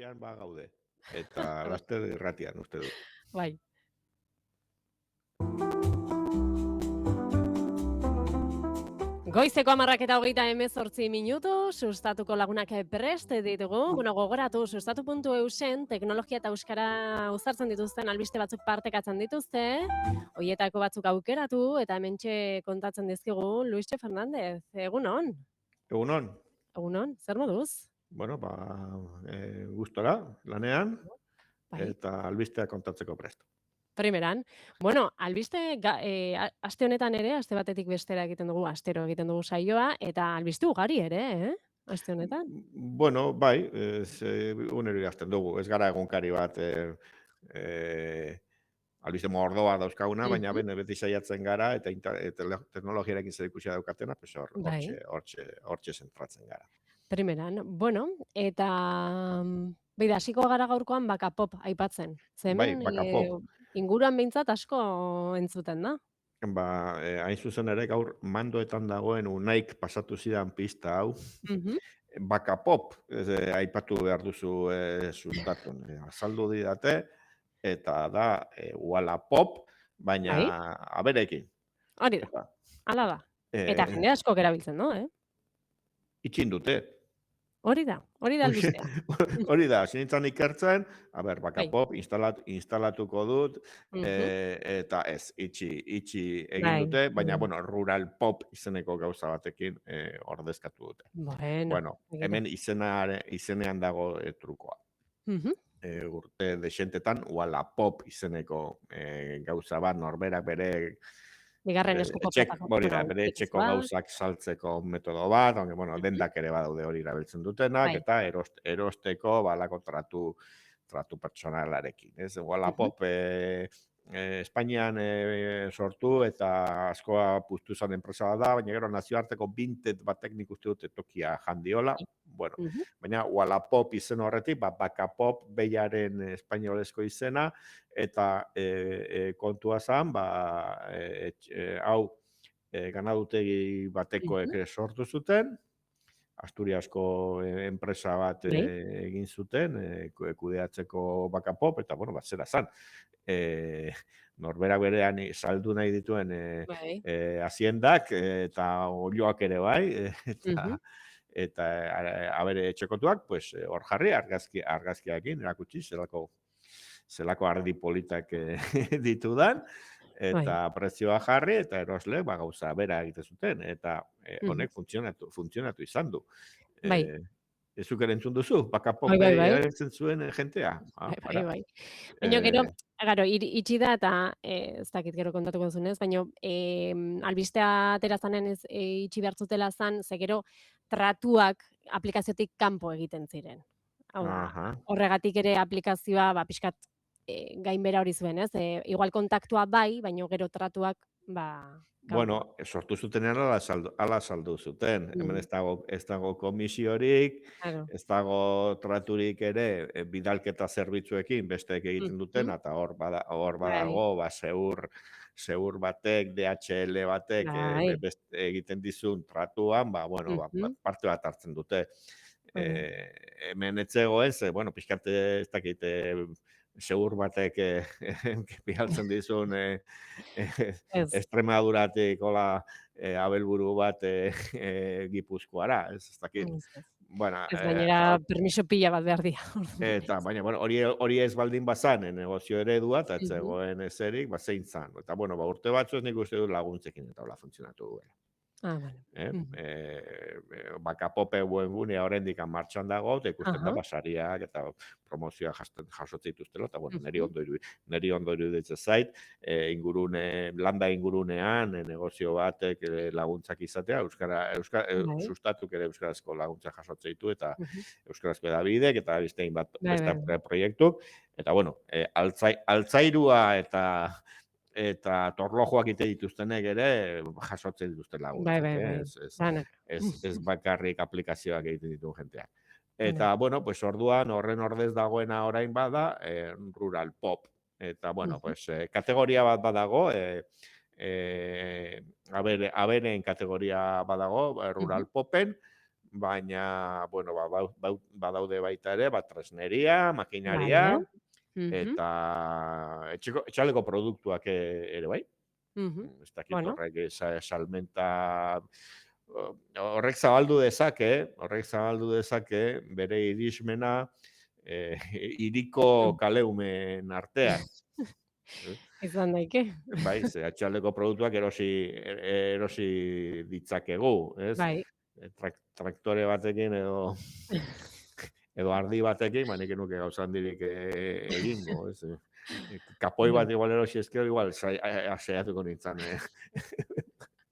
etxean gaude. Eta laster irratian, uste dut. Bai. Goizeko 10:38, sustatuko lagunak prest ditugu. Bueno, gogoratu, sustatu.eusen teknologia eta euskara uztartzen dituzten albiste batzuk partekatzen dituzte. Hoietako batzuk aukeratu eta hementxe kontatzen dizkigu Luische Fernandez. Egunon? Egunon? Egunon, zer moduz? Bueno, gustora, lanean, Bai. eta albisteak kontatzeko prest. Primeran. Bueno, albiste, aste honetan ere, aste batetik bestera egiten dugu, astero egiten dugu saioa, eta albiste ugari ere, aste honetan? Bueno, bai, unero idazten dugu. Ez gara egunkari bat albiste mordoa dauzkaguna, baina beti saiatzen gara, eta teknologiarekin zer ikusia daukatena, pues hortxe zentratzen gara. Primeran. Bueno, eta beida, hasiko gara gaurkoan Bakapop aipatzen. Bai, Bakapop. Inguruan behintzat asko entzuten da. Hain zuzen ere gaur mandoetan dagoen Unaik pasatu zidan pista hau. Bakapop, aipatu behar duzu sustatun. Azaldu didate, eta da Wallapop, baina aberekin. Hori da, ala da. Eta jende asko erabiltzen, no? Itxin dute. Hori da albistea. Hori da, zinintzan ikertzen, Bakapop instalatuko dut, eta ez, itxi egin dute, baina, Rural Pop izeneko gauza batekin ordezkatu dute. Bueno, hemen izenean dago trukoa. Urte desentetan, Wallapop izeneko gauza bat, norberak bere bere etxeko gauzak saltzeko metodo bat, dendak ere badaude hori erabiltzen dutenak, eta erosteko balako tratu pertsonalarekin. Wallapop Espainian sortu eta askoa puztu zan enpresa da, baina gero nazioarteko bintet batek nik uste dute tokia jandiola. Baina Wallapop izen horretik, Bakapop behiaren espainolezko izena, eta kontua zan, hau ganadutegi batekoek sortu zuten, Asturiasko enpresa bat egin zuten, kudeatzeko Bakapop, eta zera zan. Norberak berean saldu nahi dituen haziendak, eta olioak ere bai, eta abere etxekotuak, hor jarri argazkiakin, erakutsi, zelako ardi politak ditudan, eta prezioa jarri, eta erosle gauza bera egite zuten, eta honek funtzionatu izan du. Ezuk ere entzun duzu? Bakapop erabiltzen zuen jentea? Bai. Baina gero, itxi da, eta ez dakit gero kontatuko duzunez, baina albistea aterazanen itxi behar zutela zan, ze gero tratuak aplikaziotik kanpo egiten ziren. Horregatik ere aplikazioa, pixkat gainbera hori zuen, ez? Igual kontaktua bai, baina gero tratuak, Bueno, sortu zutenean ala saldu zuten. Hemen ez dago komisiorik, ez dago traturik ere bidalketa zerbitzuekin besteek egiten duten, eta hor badago, zeur batek, DHL batek egiten dizun tratuan, parte bat hartzen dute. Hemen etzegoen, pixkate ez dakite, segur batek bialtzen dizun Extremaduratik abelburu bat Gipuzkoara, ez dakit. Ez gainera permiso pila bat behar dira. Eta, baina, hori ez baldin bazan, negozio eredua, eta ez zegoen ezerik, zein zan. Eta, urte batzu ez nik uste dut laguntzekin eta hola funtzionatu duela. Bakapope webgunea oraindik martxan dago, eta ikusten da basariak eta promozioa jasotzen dituztela, eta niri ondo iruditzen zait, landa ingurunean, negozio batek laguntzak izatea, sustatuk ere euskarazko laguntzak jasotzen ditu, eta euskarazko edabidek, eta bestein bat beste proiektuk, eta altzairua eta torlojoak ite dituztenek ere jasotzen dituzten laguntzak. Ez bakarrik aplikazioak egiten ditu jenteak. Eta, orduan horren ordez dagoena orain bada, Rural Pop. Eta, kategoria bat badago, abereen kategoria badago, Rural Popen, baina, bueno, badaude baita ere, tresneria, makinaria, Vale. Mhm, eta etxaleko produktuak ere bai. mhm. Ez dakit Bueno, horrek salmenta horrek zabaldu dezake bere irismena hiriko kaleumen artean. Eh? izan daike. Bai, ze atxaldeko produktuak erosi ditzakegu, ez? Bai. Traktore batekin edo ardi batekin, nik nuke gauza handirik egingo, ez? Kapoi Bueno, bat igual erosi ezkero, igual saiatuko nintzen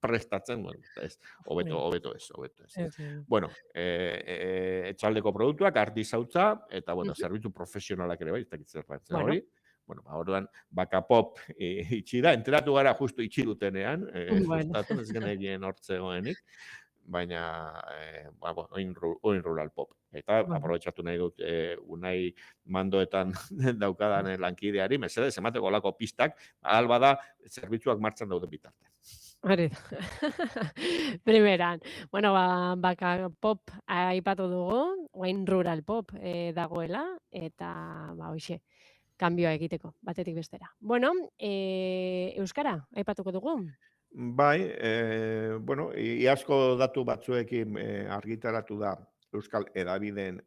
prestatzen, bueno, ez, bueno, hobeto ez. ez, ez. Bueno, etxaldeko produktuak, artizautza, eta, bueno, Mhm. zerbitzu profesionalak ere bai, ez dakit zer Bueno, hori. Bueno, orduan, Bakapop itxi da, enteratu gara justu itxi dutenean, bueno. sustatu, ez genekien hortzegoenik, baina, oin rural pop. Eta Bueno. aprobetxatu nahi dut, unai mandoetan daukadan lankideari, mesedez, emateko olako pistak, alba da, zerbitzuak martxan daude bitarte. Hori da. Primeran. Bueno, baka pop aipatu dugu, orain rural pop dagoela, eta hoxe, kanbioa egiteko, batetik bestera. Bueno, euskara, aipatuko dugu? Bai, bueno, iazko datu batzuekin argitaratu da Euskal Hedabideen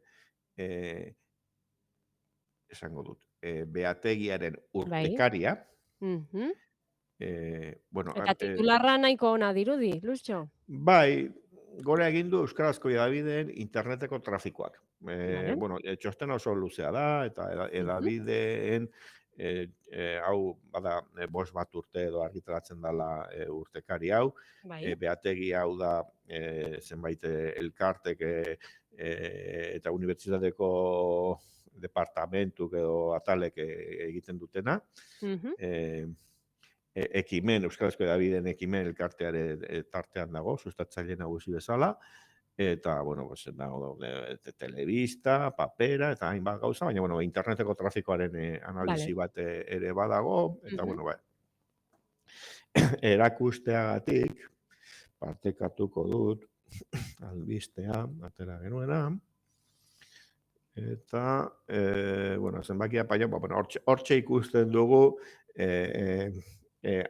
esango dut, behategiaren Bai. urtekaria, Mhm. bueno, Eta titularra nahiko ona dirudi, Luxo? bai, gora egin du euskarazko hedabideen interneteko trafikoak. Vale. Bueno, txosten oso luzea da, eta Mhm. hedabideen hau, bada, bost bat urte edo argitaratzen dela urtekari hau, Bai. behategi hau da zenbait elkartek eta unibertsitateko departamentuk edo atalek egiten dutena. Mhm. E, Ekimen, Euskarazko Hedabideen ekimen elkarteare tartean dago, sustatzaile nagusi bezala, eta, bueno, pues, dago telebista, papera, eta hainbat gauza, baina, bueno, interneteko trafikoaren Vale. analisi bat ere badago, eta, Mhm. bueno, erakusteagatik, partekatuko dut, albistea, atera genuena, eta, bueno, zenbakia paio, bueno, hortxe ikusten dugu,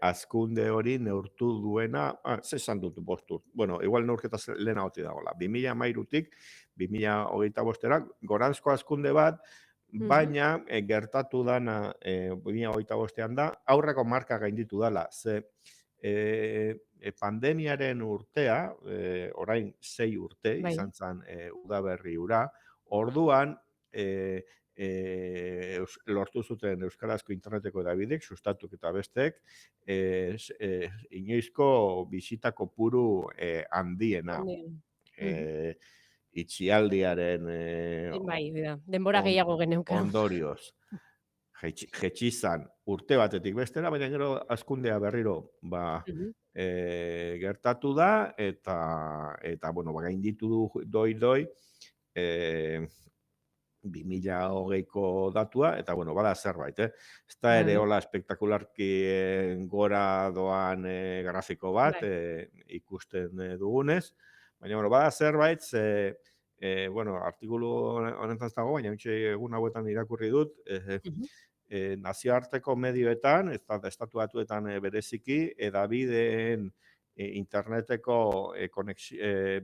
azkunde hori neurtu duena, ze esan dut bost urt, bueno, igual neurketa lehena hoti dagoela, 2013-tik 2025-era, goranzko azkunde bat, Mhm. baina gertatu dana 2025ean da, aurreko marka gainditu dela, ze pandemiaren urtea, orain 6 urte Bai. izan zen udaberri ura, orduan, lortu zuten Euskarazko interneteko hedabidek, sustatuk eta bestek, inoizko bisita kopuru handiena. Handian. Mhm. E, itxialdiaren Bai, da. Denbora gehiago geneukan. ondorioz. Jetxi zan urte batetik bestera, baina gero azkundea berriro Mhm. gertatu da, eta bueno, gainditu du doi, 2020ko datua, eta bueno, bada zerbait, Ez da ere Vale. hola espektakularki gora doan grafiko bat Bai. ikusten dugunez, baina bueno, bada zerbait, bueno, artikulu honetan ez dago, baina egun hauetan irakurri dut, Mhm. nazioarteko medioetan, estatu batuetan bereziki, hedabideen interneteko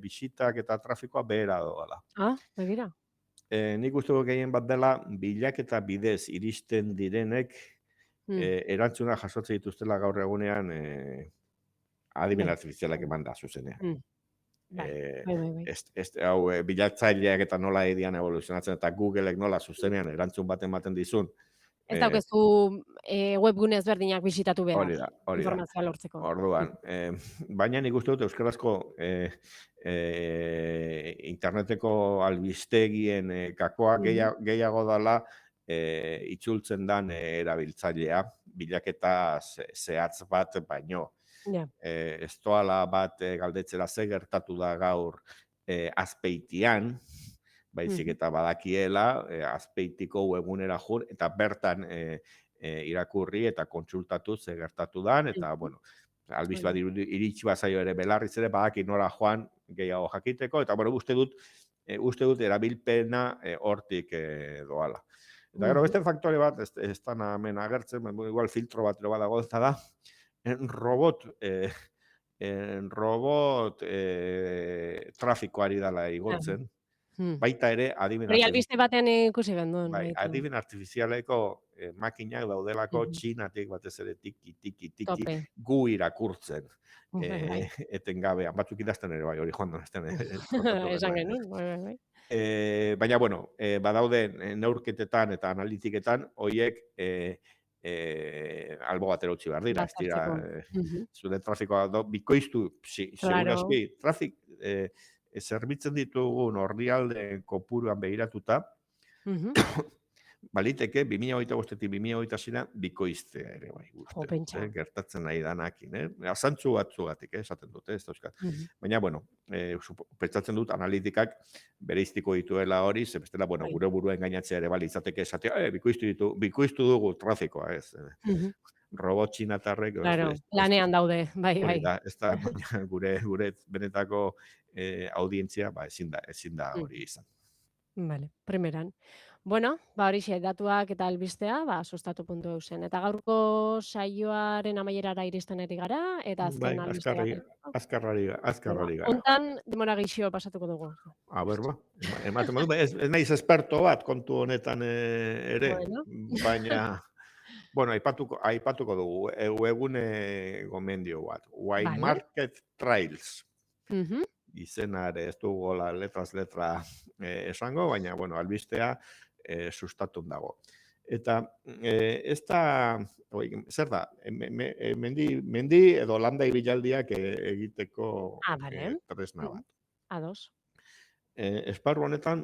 bisitak eta trafikoa behera doala. Begira. Nik uste dut gehien bat dela, bilaketa bidez iristen direnek Mm. erantzuna jasotzen dituztela gaur egunean adimen Bai. artifizialak eman da zuzenean. Mm. Bai. Eh, Bai, bai, bai. hau, bilatzaileak eta nola edian evoluzionatzen, eta Googleek nola zuzenean erantzun bat ematen dizun, Ez eh, daukazu webgune ezberdinak bisitatu behar, hori da. informazioa lortzeko. Orduan, baina nik uste dut euskarazko interneteko albistegien gakoa Mhm. gehiago dela itzultzen dan erabiltzailea, bilaketa zehatz bat baino. Ja. Ez doala bat galdetzera ze gertatu da gaur Azpeitian, baizik Mhm. eta badakiela Azpeitiko webgunera jur, eta bertan irakurri eta kontsultatu ze gertatu dan, eta, Mhm. bueno, Albiz bat iritsi bazaio ere belarriz ere, badaki nora joan gehiago jakiteko, eta bueno, uste dut erabilpena hortik doala. Eta gero beste faktore bat, ez da hemen agertzen, igual filtro bat ero badago, ez da, robot trafikoari dela igotzen, baita ere, Hori albiste batean ikusi genduen. bai, adimen artifizialeko makinak daudelako Txinatik batez ere tiki, gu irakurtzen etengabean. Batzuk idazten ere, bai, hori joan donazten. Esan genuen, bai. Baina, bueno, badaude neurketetan eta analitiketan, horiek albo batera utzi behar dira. Ez dira, zure trafikoa bikoiztu, segurazki, zerbitzen ditugun orrialde kopuruan behiratuta, baliteke 2025-etik 2026 bikoiztea ere bai. Gertatzen nahi danakin, azantzu batzugatik, esaten dute, ez dauzkat. Baina, bueno, pentsatzen dut analitikak bereiztiko dituela hori, ze bestela, bueno, gure buruen gainatzea ere bali izateke esatea, bikoiztu dugu trafikoa, ez. Robot txinatarrek... Lanean daude, bai. Ez da, gure benetako audientzia, ezin da hori izan. Vale, primeran. Bueno, horixe, datuak eta albistea, sustatu.eu zen. Eta gaurko saioaren amaierara iristen eri gara, eta azken albistea. Azkarrari gara. Hontan, demora gixio pasatuko dugu. Ber, ematen badu, ez naiz esperto bat kontu honetan ere, baina, bueno, aipatuko dugu, egune gomendio bat. Wine Market Trails. Izenare ez dugu letraz letra esango, baina, bueno, albistea sustatun dago. Eta ez da, zer da, mendi edo landa ibilaldiak egiteko tresna bat. Ados. Esparru honetan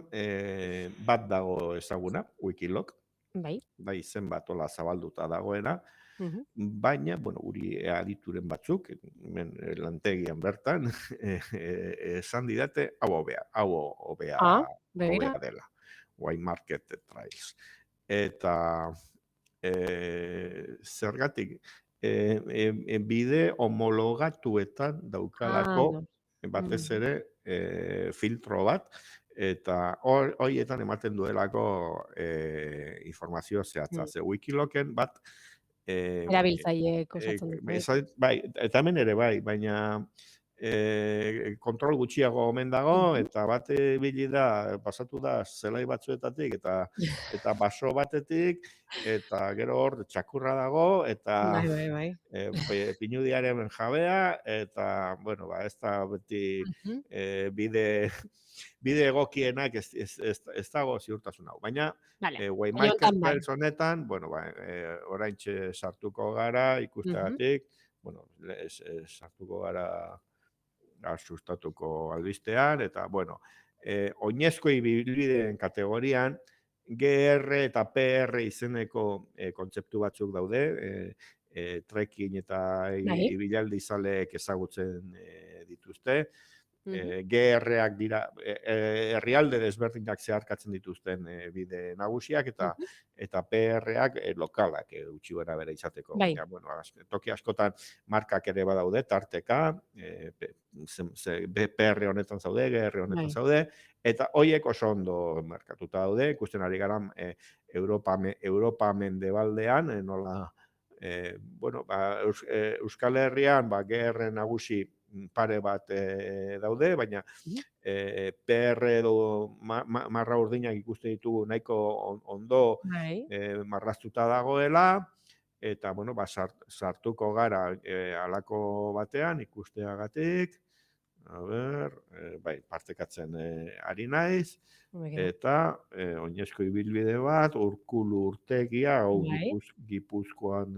bat dago ezaguna, Wikiloc. Bai. Da izen bat ola zabalduta dagoena. Baina, bueno, uri adituren batzuk, lantegian bertan, esan didate, hau hobea dela. Wine Market Trails. Eta zergatik, bide homologatuetan daukalako, batez ere, filtro bat, eta horietan ematen duelako informazio zehatza. Wikilocen bat, erabiltzaileek osatzen dut. Bai, eta hemen ere bai, baina kontrol gutxiago omen dago, eta bate bili da, pasatu da zelai batzuetatik, eta baso batetik, eta gero hor txakurra dago, eta pinudiaren jabea, eta, bueno, ez da beti bide egokienak ez dago ziurtasun hau. Baina, Wine Market Trails honetan, bueno, oraintxe sartuko gara ikusteagatik, bueno, sartuko gara sustatuko albistean, eta, bueno, oinezko ibilbideen kategorian, GR eta PR izeneko kontzeptu batzuk daude, trekking eta ibilaldi zaleek ezagutzen dituzte, GR-ak dira, herrialde desberdinak zeharkatzen dituzten bide nagusiak, eta PR-ak lokalak utzi gara bere izateko. Toki askotan markak ere badaude, tarteka, PR honetan zaude, GR honetan zaude, eta horiek oso ondo markatuta daude, ikusten ari gara Europa mendebaldean, nola, Euskal Herrian, GR nagusi pare bat daude, baina PR edo marra urdinak ikuste ditugu nahiko ondo marraztuta dagoela, eta, bueno, sartuko gara halako batean ikusteagatik, partekatzen ari naiz, eta oinezko ibilbide bat, Urkulu urtegia, Gipuzkoan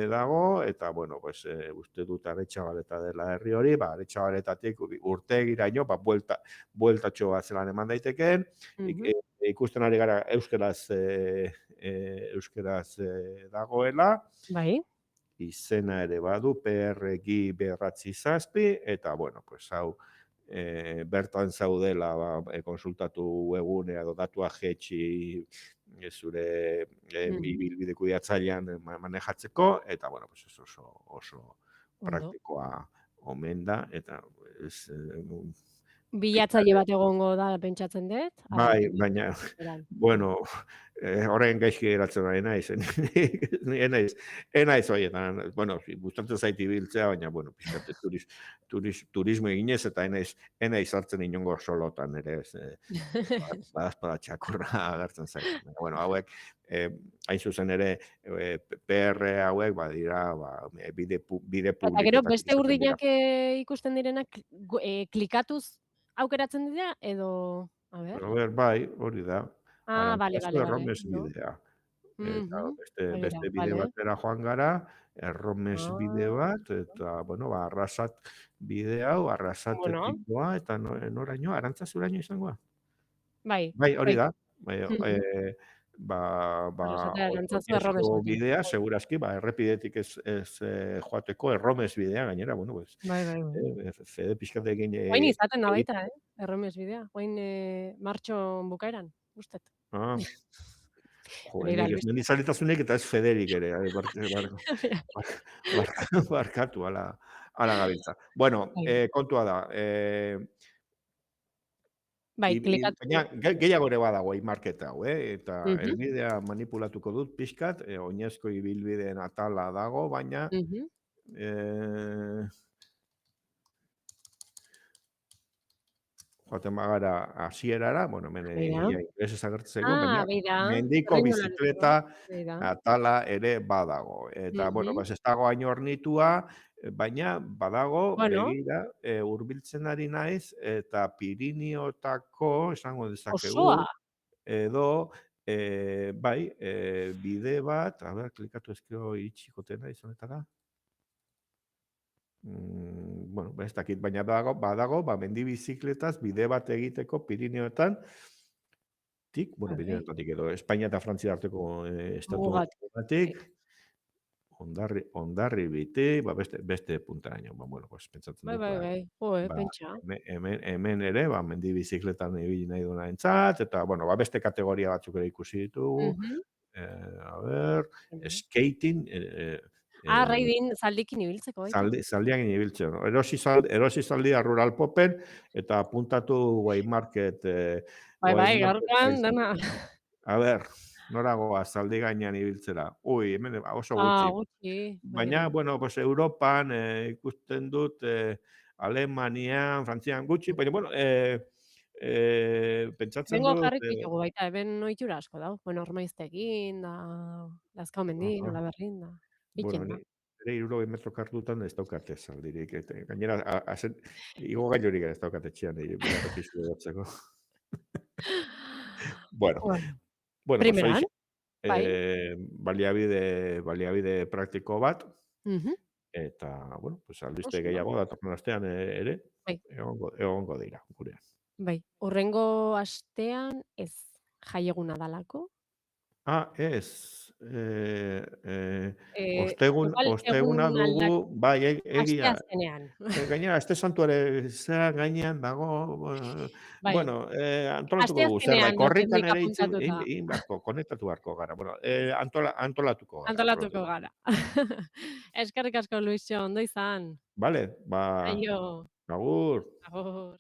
dago, eta, bueno, uste dut Aretxabaleta dela herri hori, Aretxabaletatik urtegiraino, bueltatxo bat zelan eman daitekeen, ikusten ari gara euskeraz dagoela, izena ere badu, PRG berratzi zazpi, eta, bueno, hau, bertan zaudela konsultatu egunea edo datua jetxi zure Mhm. ibilbide kudeatzailean manejatzeko, eta, bueno, pues oso Ondo. praktikoa omen da, eta ez, Bilatzaile bat egongo da pentsatzen dut, bai, argitegi baina, eran. bueno, orain gaizki geratzen ari naiz, ni ez naiz horietan, bueno, gustatzen zait ibiltzea, baina, bueno, pixkat turismo eginez, eta ez naiz sartzen inongo solotan ere, ez, badaezpada txakurra agertzen zait. Baina, bueno, hauek, hain zuzen ere, PR hauek, badira, bide Eta gero publikoetan beste izaten dira. urdinak ikusten direnak klikatuz aukeratzen dira edo a ber. A ber, bai, hori da. Ah, bale, Arantzazu bale, bale. erromes Ondo. bidea. Eta Mhm. Begira, beste bide bale. batera joan gara, erromes bide Ah, bat, eta, bueno, arrasat bide hau, bueno, arrasatetikoa, eta noraino, arantzazuraino izango da. bai, Bai, hori bai. da. Bai, Mhm. Arrasate Arantzazu oinezko erromesetik. bidea, segurazki, errepidetik ez joateko erromes bidea, gainera, bueno, pues, Bai, bai, bai. fede pixkatekin Orain izaten da baita, erromes bidea. Orain martxon bukaeran, ustet. ah, jo, Begira nik ez albiste. mendizalitasunik eta ez Federik ere, barkatu, ala gabiltza. Bueno, Bai, kontua da, bai, baina klikatu. gehiago ere badago marketa hau, eta Mhm, helbidea manipulatuko dut pixkat, oinezko ibilbideen atala dago, baina mhm. eh, joaten bagara hasierara, bueno, hemen Begira. ja ingelesez agertzen zaigu, baina Ah, begira. mendiko Errendularizkoa. bizikleta Begira. atala ere badago. Eta, bueno, Mhm. pues ez dago hain hornitua, baina badago, Bueno, begira, hurbiltzen ari naiz, eta Pirinioetako, esango dezakegu, osoa. edo, bai, bide bat, a ber, klikatu ezkero itxikoten naiz honetara. Bueno, ez dakit, baina badago, mendi bizikletaz bide bat egiteko Pirinioetan, bueno, Bai, Pirinioetatik edo Espainia eta Frantzia arteko estatu mugatik. Bai, batetik, Hondarribitik, beste puntaraino, bueno, pues pentsatzen bai, dut, bai, bai. Jo, pentsa. hemen ere, mendi bizikletan ibili nahi duenarentzat, eta, bueno, beste kategoria batzuk ere ikusi ditugu, Mhm. a ber, Mhm. skating, Ah, riding zaldikin ibiltzeko baita. zaldian ibiltzen. Erosi zaldia Rural Popen, eta apuntatu Waymarket, Bai, bai, Waymarket gaurkoan Price. dena. A ber, noragoa zaldi gainean ibiltzera. Ui, hemen oso Ah, gutxi. gutxi, begira. Baina, bueno, pues Europan ikusten dut, Alemanian, Frantzian gutxi, baina, bueno, pentsatzen Hemengo dut, jarriko ditugu baita, hemen ohitura asko dago. Bueno, Ormaiztegin da, Lazkaomendin, aha, Olaberrin da. bueno, Bikin da. nire 60 metro kartutan ez daukate zaldirik. Eta, gainera, igo gailurik ez daukate etxean, errepizu egotzeko. Bueno, Bueno, pues primeran, horixe, bai. baliabide praktiko bat, Mhm. eta, bueno, pues albiste Oso ondo. gehiago datorren astean ere, Bai, egongo dira, gurean. bai. Hurrengo astean ez jaieguna dalako. Ah, ez. Igual Osteguna egun dugu, bai, egia. asteazkenean. Gainera, este santuare zera gainean dago, Bai, bueno, antolatuko dugu zerbait. asteazkenean dut Korrikan nik ere apuntatuta. egin beharko, konektatu beharko gara. Bueno, antolatuko gara. Antolatuko gara. Eskerrik asko, Luisjo, ondo izan. Vale, ba, Aio. agur. Agur.